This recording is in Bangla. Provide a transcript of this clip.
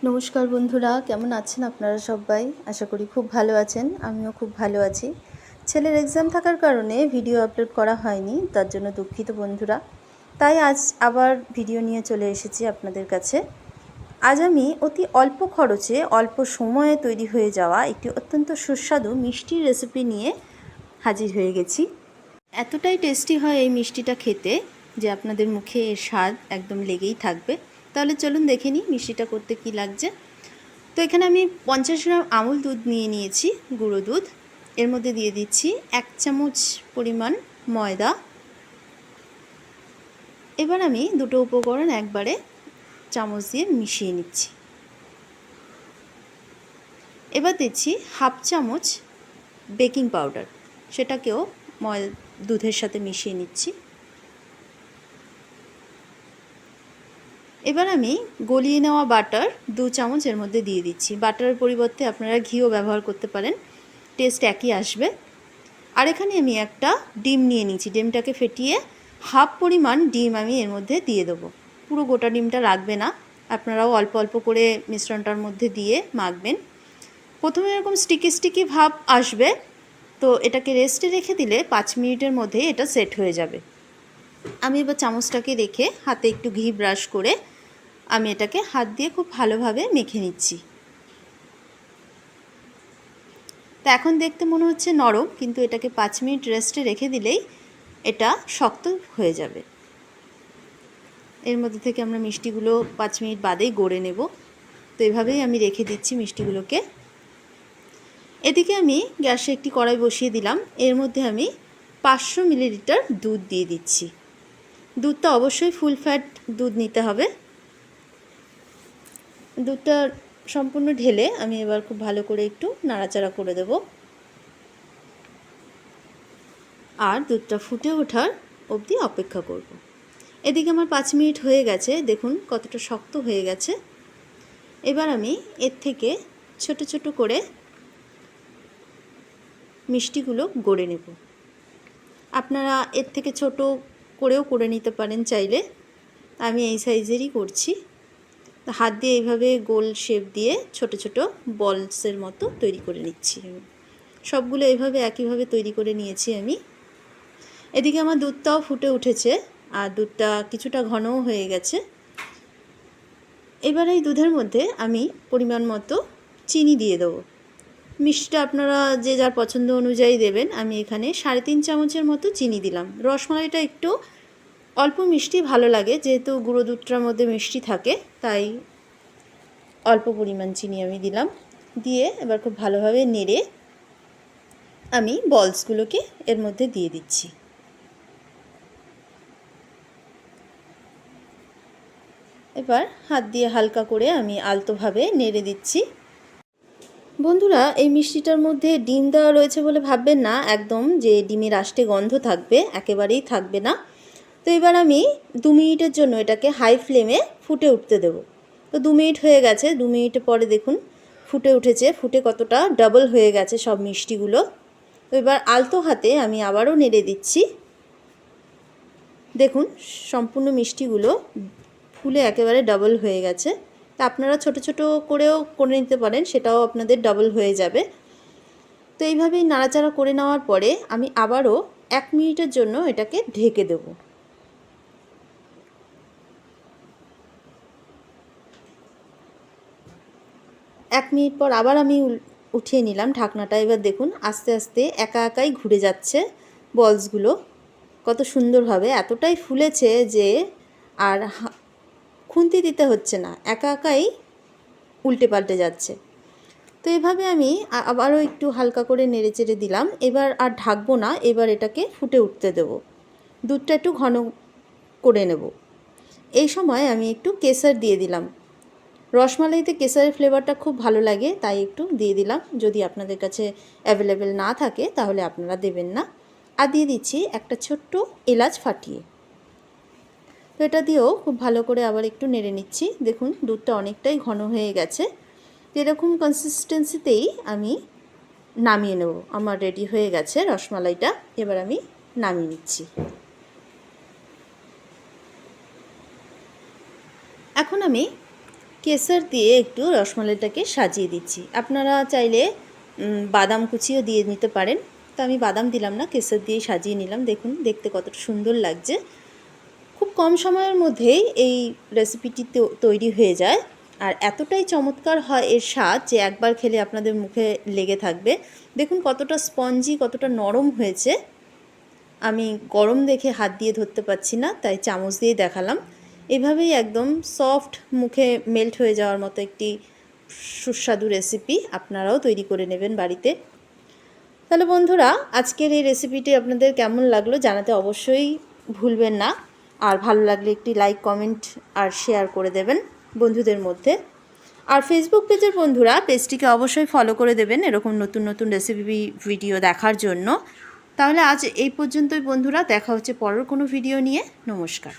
নমস্কার বন্ধুরা, কেমন আছেন আপনারা সবাই? আশা করি খুব ভালো আছেন। আমিও খুব ভালো আছি। ছেলের এক্সাম থাকার কারণে ভিডিও আপলোড করা হয়নি, তার জন্য দুঃখিত বন্ধুরা। তাই আজ আবার ভিডিও নিয়ে চলে এসেছি আপনাদের কাছে। আজ আমি অতি অল্প খরচে অল্প সময়ে তৈরি হয়ে যাওয়া একটি অত্যন্ত সুস্বাদু মিষ্টির রেসিপি নিয়ে হাজির হয়ে গেছি। এতটাই টেস্টি হয় এই মিষ্টিটা খেতে যে আপনাদের মুখে এর স্বাদ একদম লেগেই থাকবে। তাহলে চলুন দেখে নিই মিষ্টিটা করতে কি লাগছে। তো এখানে আমি 50 গ্রাম আমুল দুধ নিয়ে নিয়েছি, গুঁড়ো দুধ। এর মধ্যে দিয়ে দিচ্ছি 1 চামচ পরিমাণ ময়দা। এবার আমি দুটো উপকরণ একবারে চামচ দিয়ে মিশিয়ে নিচ্ছি। এবার দিচ্ছি হাফ চামচ বেকিং পাউডার, সেটাকেও দুধের সাথে মিশিয়ে নিচ্ছি। এবার আমি গলিয়ে নেওয়া বাটার 2 চামচ এর মধ্যে দিয়ে দিচ্ছি। বাটারের পরিবর্তে আপনারা ঘিও ব্যবহার করতে পারেন, টেস্ট একই আসবে। আর এখানে আমি একটা ডিম নিয়ে নিচ্ছি। ডিমটাকে ফেটিয়ে হাফ পরিমাণ ডিম আমি এর মধ্যে দিয়ে দেবো। পুরো গোটা ডিমটা লাগবে না, আপনারাও অল্প অল্প করে মিশ্রণটার মধ্যে দিয়ে মাখবেন। প্রথমে এরকম স্টিকি স্টিকি ভাব আসবে, তো এটাকে রেস্টে রেখে দিলে 5 মিনিটের মধ্যে এটা সেট হয়ে যাবে। আমি এবার চামচটাকে রেখে হাতে একটু ঘি ব্রাশ করে আমি এটাকে হাত দিয়ে খুব ভালোভাবে মেখে নিচ্ছি। তো এখন দেখতে মনে হচ্ছে নরম, কিন্তু এটাকে 5 মিনিট রেস্টে রেখে দিলেই এটা শক্ত হয়ে যাবে। এর মধ্যে থেকে আমরা মিষ্টিগুলো 5 মিনিট বাদেই গড়ে নেব। তো এভাবেই আমি রেখে দিচ্ছি মিষ্টিগুলোকে। এদিকে আমি গ্যাসে একটি কড়াই বসিয়ে দিলাম। এর মধ্যে আমি 500 মিলিলিটার দুধ দিয়ে দিচ্ছি। দুধটা অবশ্যই ফুল ফ্যাট দুধ নিতে হবে। দুধটা সম্পূর্ণ ঢেলে আমি এবার খুব ভালো করে একটু নাড়াচাড়া করে দেব। আর দুধটা ফুটে ওঠার অবধি অপেক্ষা করব। এদিকে আমার 5 মিনিট হয়ে গেছে, দেখুন কতটা শক্ত হয়ে গেছে। এবার আমি এর থেকে ছোট ছোট করে মিষ্টিগুলো গড়ে নেব। আপনারা এর থেকে ছোট করেও করে নিতে পারেন চাইলে। আমি এই সাইজেরই করছি। হাত দিয়ে এইভাবে গোল শেপ দিয়ে ছোট ছোট বলসের মতো তৈরি করে নিচ্ছি। আমি সবগুলো এইভাবে একইভাবে তৈরি করে নিয়েছি আমি। এদিকে আমার দুধটাও ফুটে উঠেছে আর দুধটা কিছুটা ঘনও হয়ে গেছে। এবার এই দুধের মধ্যে আমি পরিমাণ মতো চিনি দিয়ে দেবো। মিষ্টিটা আপনারা যে যার পছন্দ অনুযায়ী দেবেন। আমি এখানে 3.5 চামচের মতো চিনি দিলাম। রসমালাইটা একটু অল্প মিষ্টি ভালো লাগে, যেহেতু গুঁড়ো দুধটার মধ্যে মিষ্টি থাকে, তাই অল্প পরিমাণ চিনি আমি দিলাম। দিয়ে এবার খুব ভালোভাবে নেড়ে আমি বলসগুলোকে এর মধ্যে দিয়ে দিচ্ছি। এবার হাত দিয়ে হালকা করে আমি আলতোভাবে নেড়ে দিচ্ছি। বন্ধুরা, এই মিষ্টিটার মধ্যে ডিম দেওয়া রয়েছে বলে ভাববেন না একদম যে ডিমের আষ্টে গন্ধ থাকবে, একেবারেই থাকবে না। তো এবার আমি 2 মিনিটের জন্য এটাকে হাই ফ্লেমে ফুটে উঠতে দেব। তো 2 মিনিট হয়ে গেছে। 2 মিনিট পরে দেখুন ফুটে উঠেছে। ফুটে কতটা ডাবল হয়ে গেছে সব মিষ্টিগুলো। তো এবার আলতো হাতে আমি আবারও নেড়ে দিচ্ছি। দেখুন সম্পূর্ণ মিষ্টিগুলো ফুলে একেবারে ডাবল হয়ে গেছে। তা আপনারা ছোট ছোট করেও করে নিতে পারেন, সেটাও আপনাদের ডাবল হয়ে যাবে। তো এইভাবেই নাড়াচাড়া করে নেওয়ার পরে আমি আবারও 1 মিনিটের জন্য এটাকে ঢেকে দেব। এক মিনিট পর আবার আমি উঠিয়ে নিলাম ঢাকনাটা। এবার দেখুন আস্তে আস্তে একা একাই ঘুরে যাচ্ছে বলসগুলো কত সুন্দরভাবে। এতটাই ফুলেছে যে আর খুন্তি দিতে হচ্ছে না, একা একাই উল্টে পাল্টে যাচ্ছে। তো এভাবে আমি আবারও একটু হালকা করে নেড়ে চেড়ে দিলাম। এবার আর ঢাকবো না, এবার এটাকে ফুটে উঠতে দেব। দুধটা একটু ঘন করে নেব। এই সময় আমি একটু কেশর দিয়ে দিলাম। রসমালাইতে কেশরের ফ্লেভারটা খুব ভালো লাগে, তাই একটু দিয়ে দিলাম। যদি আপনাদের কাছে অ্যাভেলেবেল না থাকে তাহলে আপনারা দেবেন না। আর দিয়ে দিচ্ছি একটা ছোট্ট এলাচ ফাটিয়ে। তো এটা দিয়েও খুব ভালো করে আবার একটু নেড়ে নিচ্ছি। দেখুন দুধটা অনেকটাই ঘন হয়ে গেছে। এরকম কনসিস্টেন্সিতেই আমি নামিয়ে নেব। আমার রেডি হয়ে গেছে রসমালাইটা। এবার আমি নামিয়ে নিচ্ছি। এখন আমি কেসর দিয়ে একটু রসমালাইটাকে সাজিয়ে দিচ্ছি। আপনারা চাইলে বাদাম কুচিও দিয়ে নিতে পারেন, তো আমি বাদাম দিলাম না, কেসর দিয়ে সাজিয়ে নিলাম। দেখুন দেখতে কতটা সুন্দর লাগছে। খুব কম সময়ের মধ্যেই এই রেসিপিটি তৈরি হয়ে যায়, আর এতটাই চমৎকার হয় এর স্বাদ যে একবার খেলে আপনাদের মুখে লেগে থাকবে। দেখুন কতটা স্পঞ্জি, কতটা নরম হয়েছে। আমি গরম দেখে হাত দিয়ে ধরতে পারছি না, তাই চামচ দিয়ে দেখালাম। এভাবেই একদম সফট, মুখে মেল্ট হয়ে যাওয়ার মতো একটি সুস্বাদু রেসিপি আপনারাও তৈরি করে নেবেন বাড়িতে। তাহলে বন্ধুরা, আজকের এই রেসিপিটি আপনাদের কেমন লাগলো জানাতে অবশ্যই ভুলবেন না। আর ভালো লাগলে একটি লাইক, কমেন্ট আর শেয়ার করে দেবেন বন্ধুদের মধ্যে। আর ফেসবুক পেজের বন্ধুরা, পেজটিকে অবশ্যই ফলো করে দেবেন এরকম নতুন নতুন রেসিপি ভিডিও দেখার জন্য। তাহলে আজ এই পর্যন্তই বন্ধুরা, দেখা হচ্ছে পরের কোনো ভিডিও নিয়ে। নমস্কার।